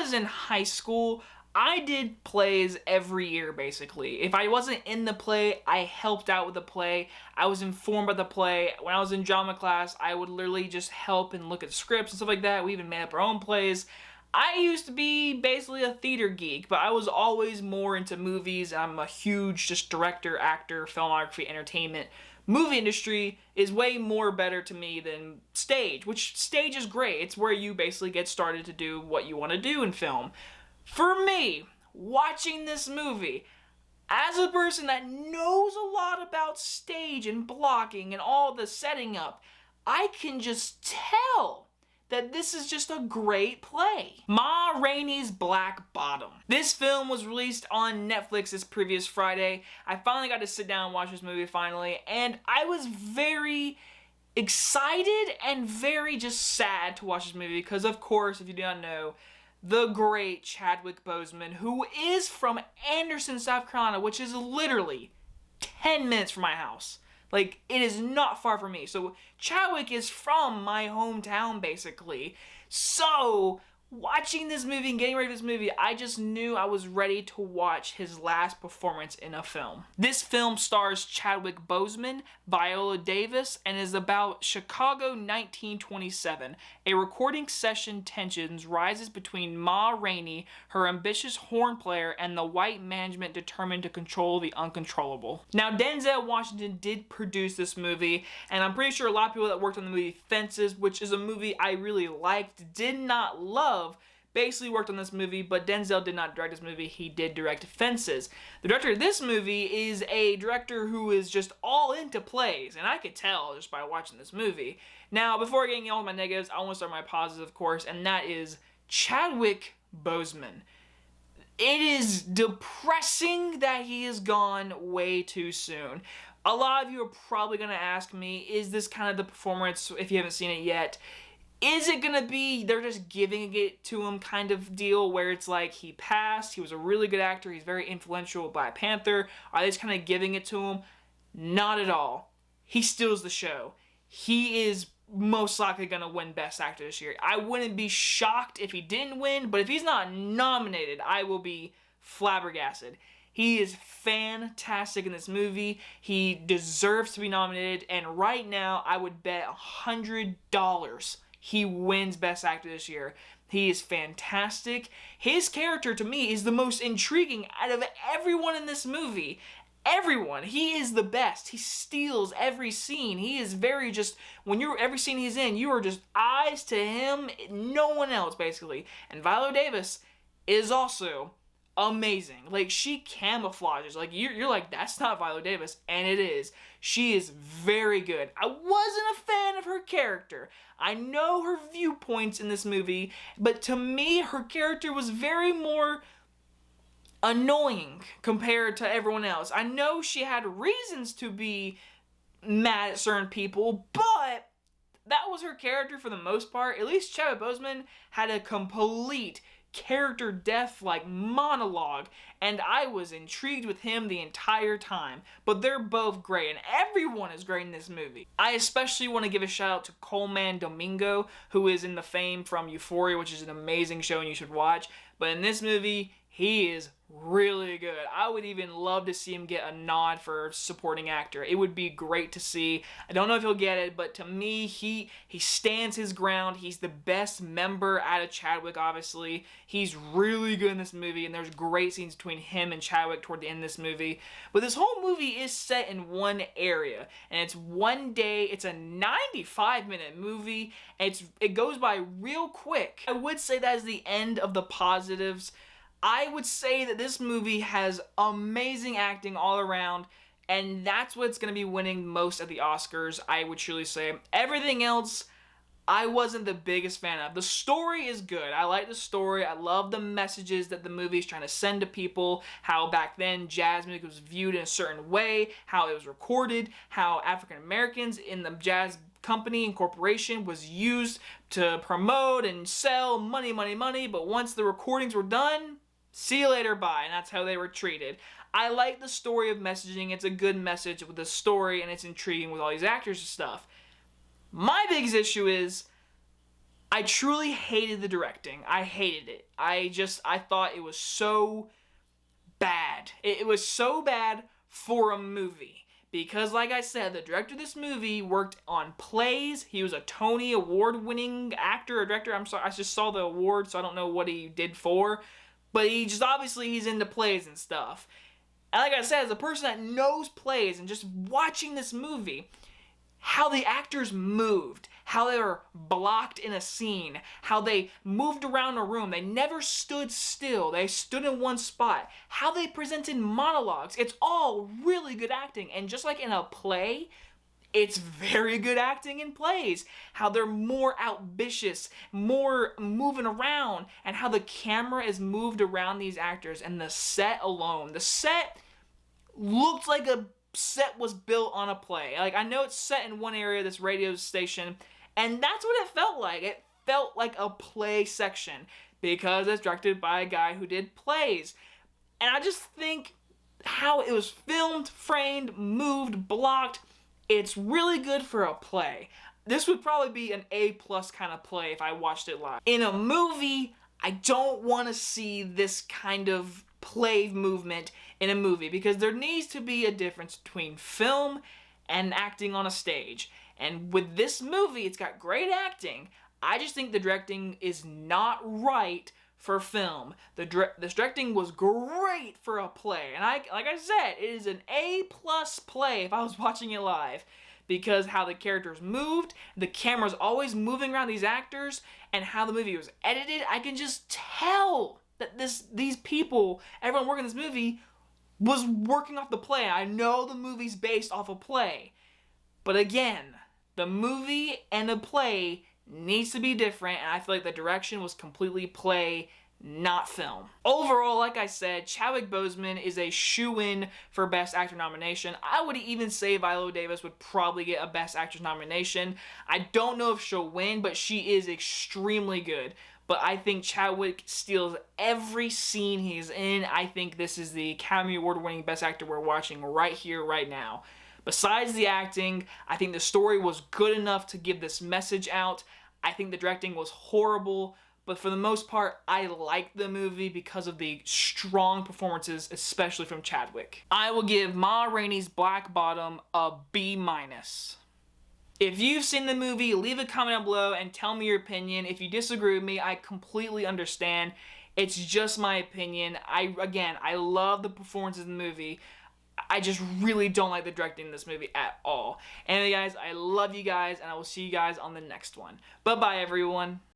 was in high school, I did plays every year, basically. If I wasn't in the play, I helped out with the play. I was informed by the play. When I was in drama class, I would literally just help and look at scripts and stuff like that. We even made up our own plays. I used to be basically a theater geek, but I was always more into movies. I'm a huge just director, actor, filmography, entertainment. Movie industry is way more better to me than stage, which stage is great. It's where you basically get started to do what you want to do in film. For me, watching this movie, as a person that knows a lot about stage and blocking and all the setting up, I can just tell that this is just a great play. Ma Rainey's Black Bottom. This film was released on Netflix this previous Friday. I finally got to sit down and watch this movie finally, and I was very excited and very just sad to watch this movie because, of course, if you do not know, the great Chadwick Bosman, who is from Anderson, South Carolina, which is literally 10 minutes from my house. Like, it is not far from me. So, Chadwick is from my hometown, basically. So, watching this movie and getting ready for this movie, I just knew I was ready to watch his last performance in a film. This film stars Chadwick Boseman, Viola Davis, and is about Chicago 1927. A recording session tensions rises between Ma Rainey, her ambitious horn player, and the white management determined to control the uncontrollable. Now, Denzel Washington did produce this movie, and I'm pretty sure a lot of people that worked on the movie Fences, which is a movie I really liked, did not love, basically worked on this movie, but Denzel did not direct this movie. He did direct Fences. The director of this movie is a director who is just all into plays, and I could tell just by watching this movie. Now, before getting all my negatives, I want to start my positives, of course, and that is Chadwick Boseman. It is depressing that he is gone way too soon. A lot of you are probably going to ask me, is this kind of the performance, if you haven't seen it yet, is it going to be they're just giving it to him kind of deal where it's like he passed, he was a really good actor, he's very influential, Black Panther, are they just kind of giving it to him? Not at all. He steals the show. He is most likely going to win Best Actor this year. I wouldn't be shocked if he didn't win, but if he's not nominated, I will be flabbergasted. He is fantastic in this movie. He deserves to be nominated, and right now, I would bet $100 he wins Best Actor this year. He is fantastic. His character, to me, is the most intriguing out of everyone in this movie. Everyone. He is the best. He steals every scene. He is very just, every scene he's in, you are just eyes to him, no one else, basically. And Viola Davis is also amazing. Like, she camouflages. Like, you're like, that's not Viola Davis, and it is. She is very good. I wasn't a fan of her character. I know her viewpoints in this movie, but to me, her character was very more annoying compared to everyone else. I know she had reasons to be mad at certain people, but that was her character for the most part. At least Chadwick Boseman had a complete character death like monologue, and I was intrigued with him the entire time. But they're both great, and everyone is great in this movie. I especially want to give a shout out to Coleman Domingo, who is in the fame from Euphoria, which is an amazing show and you should watch. But in this movie, he is really good. I would even love to see him get a nod for supporting actor. It would be great to see. I don't know if he'll get it, but to me, he stands his ground. He's the best member out of Chadwick, obviously. He's really good in this movie, and there's great scenes between him and Chadwick toward the end of this movie. But this whole movie is set in one area, and it's one day. It's a 95-minute movie, and it goes by real quick. I would say that is the end of the positives. I would say that this movie has amazing acting all around, and that's what's going to be winning most of the Oscars, I would truly say. Everything else, I wasn't the biggest fan of. The story is good. I like the story. I love the messages that the movie is trying to send to people, how back then jazz music was viewed in a certain way, how it was recorded, how African Americans in the jazz company and corporation was used to promote and sell money, but once the recordings were done, see you later, bye, and that's how they were treated. I like the story of messaging. It's a good message with the story, and it's intriguing with all these actors and stuff. My biggest issue is I truly hated the directing. I hated it. I thought it was so bad. It was so bad for a movie. Because, like I said, the director of this movie worked on plays. He was a Tony Award-winning actor or director. I'm sorry, I just saw the award, so I don't know what he did for. But he's into plays and stuff. And like I said, as a person that knows plays and just watching this movie, how the actors moved, how they were blocked in a scene, how they moved around a room, they never stood still, they stood in one spot, how they presented monologues, it's all really good acting. And just like in a play, it's very good acting in plays. How they're more ambitious, more moving around, and how the camera is moved around these actors, and the set alone. The set looked like a set was built on a play. Like, I know it's set in one area, this radio station, and that's what it felt like. It felt like a play section because it's directed by a guy who did plays. And I just think how it was filmed, framed, moved, blocked, it's really good for a play. This would probably be an A+ kind of play if I watched it live. In a movie, I don't want to see this kind of play movement in a movie because there needs to be a difference between film and acting on a stage. And with this movie, it's got great acting. I just think the directing is not right for film. This directing was great for a play. And like I said, it is an A+ play if I was watching it live. Because how the characters moved, the camera's always moving around these actors, and how the movie was edited, I can just tell that these people, everyone working this movie, was working off the play. I know the movie's based off a play. But again, the movie and the play needs to be different, and I feel like the direction was completely play, not film. Overall, like I said, Chadwick Boseman is a shoo-in for Best Actor nomination. I would even say Viola Davis would probably get a Best Actress nomination. I don't know if she'll win, but she is extremely good. But I think Chadwick steals every scene he's in. I think this is the Academy Award-winning Best Actor we're watching right here, right now. Besides the acting, I think the story was good enough to give this message out. I think the directing was horrible, but for the most part, I liked the movie because of the strong performances, especially from Chadwick. I will give Ma Rainey's Black Bottom a B-. If you've seen the movie, leave a comment down below and tell me your opinion. If you disagree with me, I completely understand. It's just my opinion. I love the performances in the movie. I just really don't like the directing in this movie at all. Anyway, guys, I love you guys, and I will see you guys on the next one. Bye-bye, everyone.